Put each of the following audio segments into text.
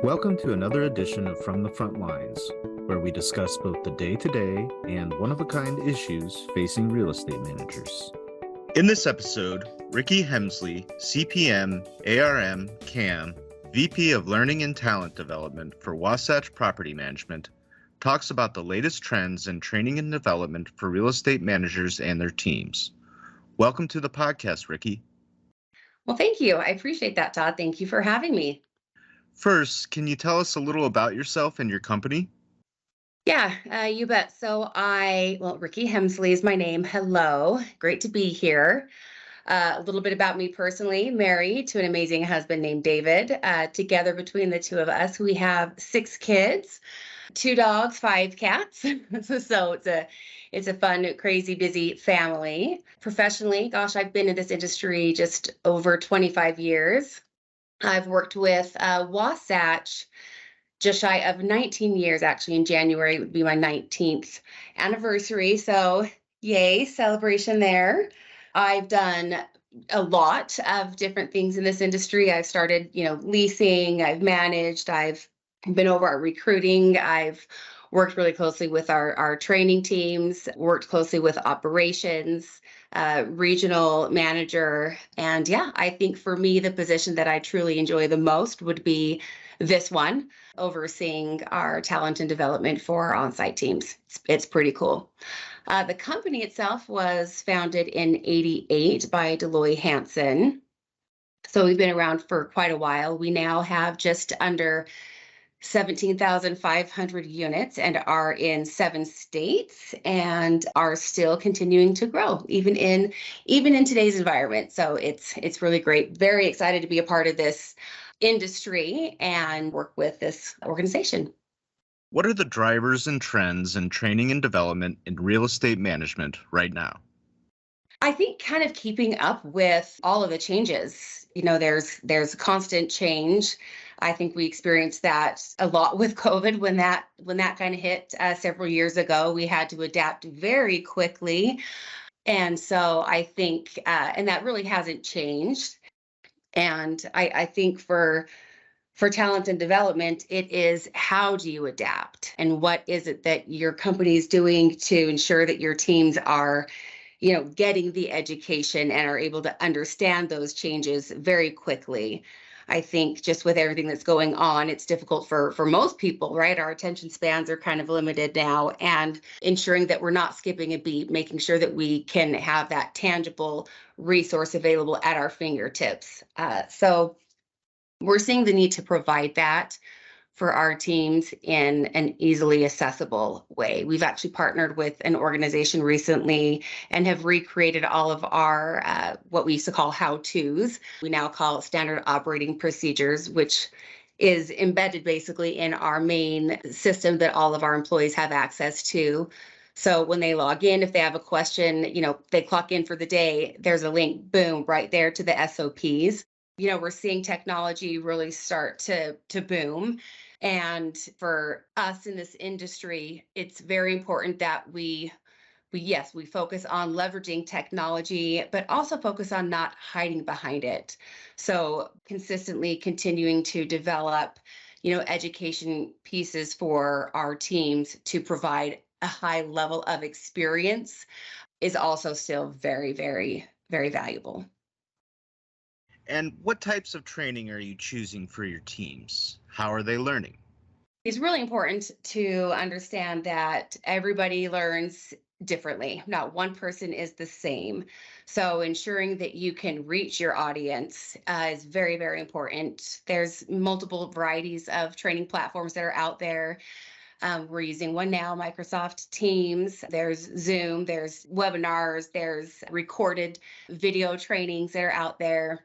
Welcome to another edition of From the Front Lines, where we discuss both the day-to-day and one-of-a-kind issues facing real estate managers. In this episode, Rikki Hemsley, CPM, ARM, CAM, VP of Learning and Talent Development for Wasatch Property Management, talks about the latest trends in training and development for real estate managers and their teams. Welcome to the podcast, Rikki. Well, thank you. I appreciate that, Todd. Thank you for having me. First, can you tell us a little about yourself and your company? Yeah, you bet. Rikki Hemsley is my name. Hello. Great to be here. A little bit about me personally, married to an amazing husband named David. Together between the two of us, we have 6 kids, 2 dogs, 5 cats. So it's a fun, crazy, busy family. Professionally, gosh, I've been in this industry just over 25 years. I've worked with Wasatch just shy of 19 years. Actually, in January would be my 19th anniversary. So yay, celebration there. I've done a lot of different things in this industry. I've started, leasing, I've managed, I've been over our recruiting. I've worked really closely with our training teams, worked closely with operations, regional manager. And yeah, I think for me, the position that I truly enjoy the most would be this one, overseeing our talent and development for our on-site teams. It's pretty cool. The company itself was founded in '88 by Deloitte Hansen. So we've been around for quite a while. We now have just under 17,500 units and are in 7 states and are still continuing to grow even in today's environment. So it's really great. Very excited to be a part of this industry and work with this organization. What are the drivers and trends in training and development in real estate management right now? I think kind of keeping up with all of the changes. There's constant change. I think we experienced that a lot with COVID when that kind of hit several years ago. We had to adapt very quickly. And so I think, and that really hasn't changed. And I think for talent and development, it is how do you adapt and what is it that your company is doing to ensure that your teams are getting the education and are able to understand those changes very quickly. I think just with everything that's going on, it's difficult for most people, right? Our attention spans are kind of limited now, and ensuring that we're not skipping a beat, making sure that we can have that tangible resource available at our fingertips. So we're seeing the need to provide that for our teams in an easily accessible way. We've actually partnered with an organization recently and have recreated all of our what we used to call how-tos. We now call it standard operating procedures, which is embedded basically in our main system that all of our employees have access to. So when they log in, if they have a question, they clock in for the day, there's a link, boom, right there to the SOPs. We're seeing technology really start to boom. And for us in this industry, it's very important that we focus on leveraging technology, but also focus on not hiding behind it. So consistently continuing to develop, education pieces for our teams to provide a high level of experience is also still very, very, very valuable. And what types of training are you choosing for your teams? How are they learning? It's really important to understand that everybody learns differently. Not one person is the same. So ensuring that you can reach your audience is very, very important. There's multiple varieties of training platforms that are out there. We're using one now, Microsoft Teams. There's Zoom, there's webinars, there's recorded video trainings that are out there.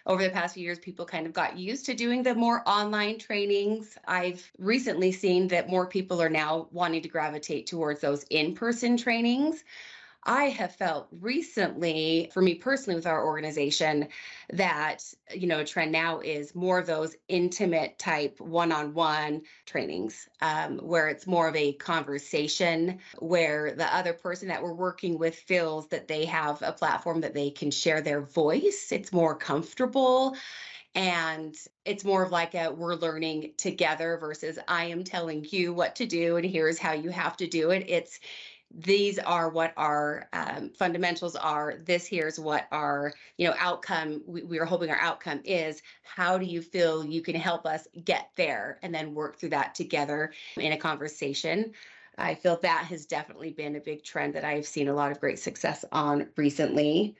Over the past few years, people kind of got used to doing the more online trainings. I've recently seen that more people are now wanting to gravitate towards those in-person trainings. I have felt recently, for me personally with our organization, that, a trend now is more of those intimate type one-on-one trainings, where it's more of a conversation, where the other person that we're working with feels that they have a platform that they can share their voice. It's more comfortable. And it's more of like a we're learning together versus I am telling you what to do and here's how you have to do it. It's these are what our fundamentals are. This here's what our outcome we are hoping our outcome is. How do you feel you can help us get there and then work through that together in a conversation? I feel that has definitely been a big trend that I've seen a lot of great success on recently.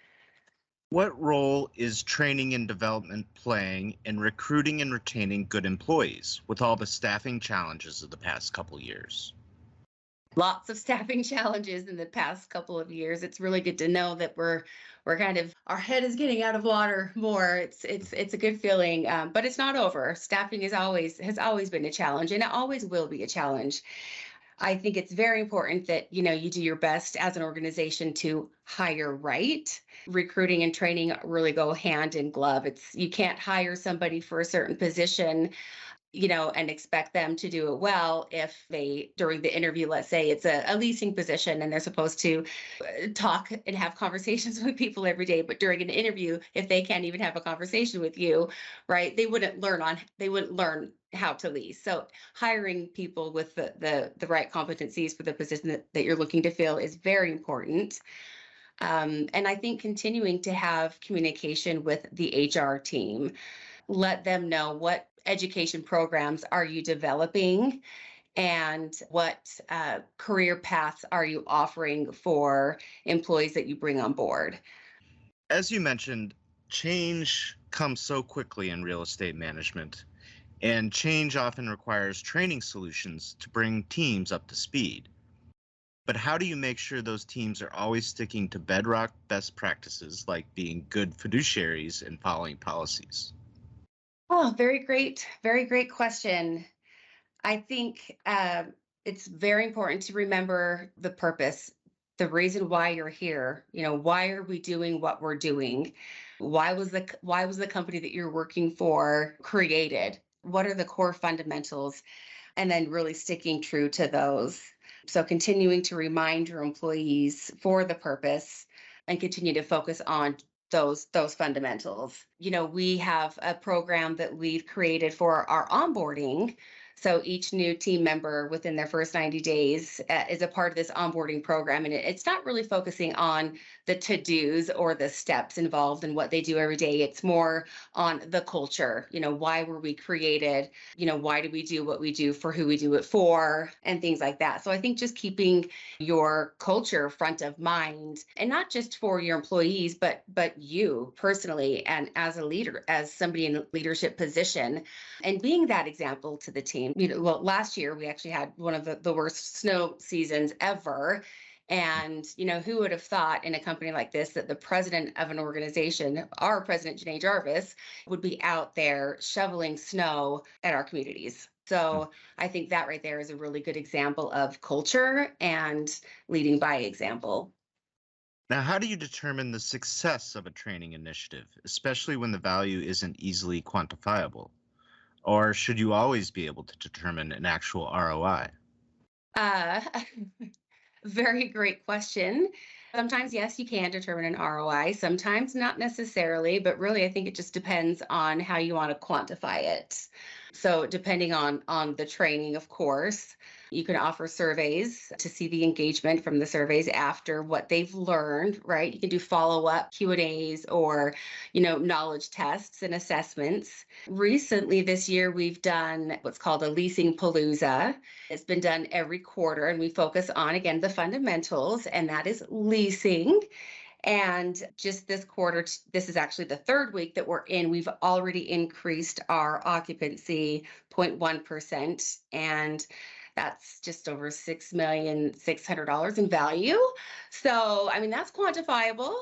What role is training and development playing in recruiting and retaining good employees with all the staffing challenges of the past couple years? Lots of staffing challenges in the past couple of years. It's really good to know that we're kind of our head is getting out of water more. It's a good feeling, but it's not over. Staffing has always been a challenge, and it always will be a challenge. I think it's very important that you do your best as an organization to hire right. Recruiting and training really go hand in glove. You can't hire somebody for a certain position and expect them to do it well if they, during the interview, let's say it's a leasing position and they're supposed to talk and have conversations with people every day. But during an interview, if they can't even have a conversation with you, right, they wouldn't learn how to lease. So hiring people with the right competencies for the position that you're looking to fill is very important. And I think continuing to have communication with the HR team, let them know what education programs are you developing and what career paths are you offering for employees that you bring on board. As you mentioned, change comes so quickly in real estate management, and change often requires training solutions to bring teams up to speed. But how do you make sure those teams are always sticking to bedrock best practices like being good fiduciaries and following policies? Oh, very great question. I think it's very important to remember the purpose, the reason why you're here. Why are we doing what we're doing? Why was the company that you're working for created? What are the core fundamentals? And then really sticking true to those. So continuing to remind your employees for the purpose and continue to focus on those fundamentals. We have a program that we've created for our onboarding. So each new team member within their first 90 days is a part of this onboarding program. And it's not really focusing on the to-dos or the steps involved in what they do every day. It's more on the culture. Why were we created? Why do we do what we do, for who we do it for, and things like that. So I think just keeping your culture front of mind, and not just for your employees, but you personally, and as a leader, as somebody in a leadership position, and being that example to the team. Well, last year we actually had one of the worst snow seasons ever. And, who would have thought in a company like this that the president of an organization, our president, Janae Jarvis, would be out there shoveling snow at our communities. So I think that right there is a really good example of culture and leading by example. Now, how do you determine the success of a training initiative, especially when the value isn't easily quantifiable? Or should you always be able to determine an actual ROI? Uh, Very great question. Sometimes, yes, you can determine an ROI. Sometimes not necessarily, but really I think it just depends on how you want to quantify it. So depending on the training, of course, you can offer surveys to see the engagement from the surveys after what they've learned, right? You can do follow-up Q&As or, knowledge tests and assessments. Recently this year, we've done what's called a leasing palooza. It's been done every quarter, and we focus on, again, the fundamentals, and that is leasing. And just this quarter, this is actually the third week that we're in, we've already increased our occupancy 0.1%. And that's just over $6,600,000 in value. So, I mean, that's quantifiable.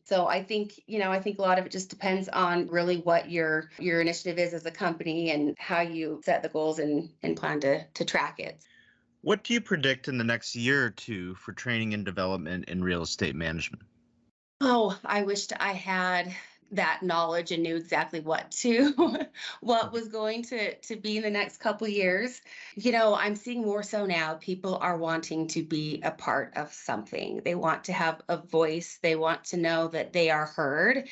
So I think a lot of it just depends on really what your initiative is as a company and how you set the goals and plan to track it. What do you predict in the next year or two for training and development in real estate management? Oh, I wished I had that knowledge and knew exactly what was going to be in the next couple years. I'm seeing more so now people are wanting to be a part of something. They want to have a voice. They want to know that they are heard.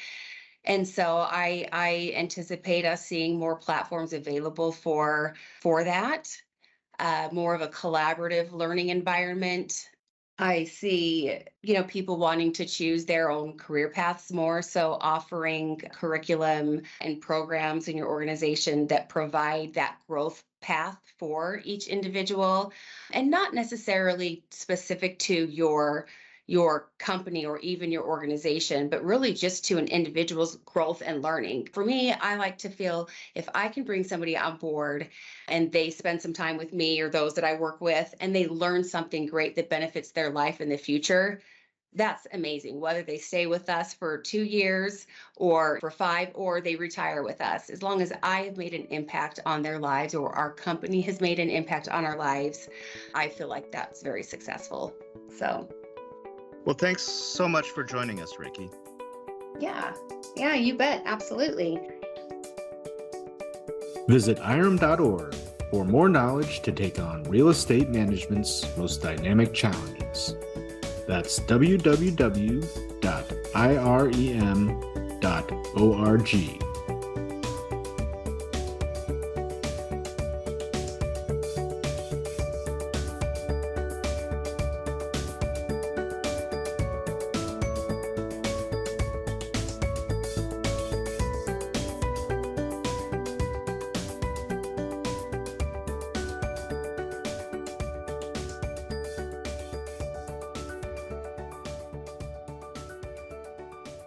And so I anticipate us seeing more platforms available for that, more of a collaborative learning environment. I see, people wanting to choose their own career paths more. So offering curriculum and programs in your organization that provide that growth path for each individual, and not necessarily specific to your company or even your organization, but really just to an individual's growth and learning. For me, I like to feel if I can bring somebody on board and they spend some time with me or those that I work with, and they learn something great that benefits their life in the future, that's amazing. Whether they stay with us for 2 years or for 5, or they retire with us, as long as I have made an impact on their lives or our company has made an impact on our lives, I feel like that's very successful. So, Well, thanks so much for joining us, Rikki. yeah, you bet. Absolutely. Visit IRM.org for more knowledge to take on real estate management's most dynamic challenges. That's www.irem.org.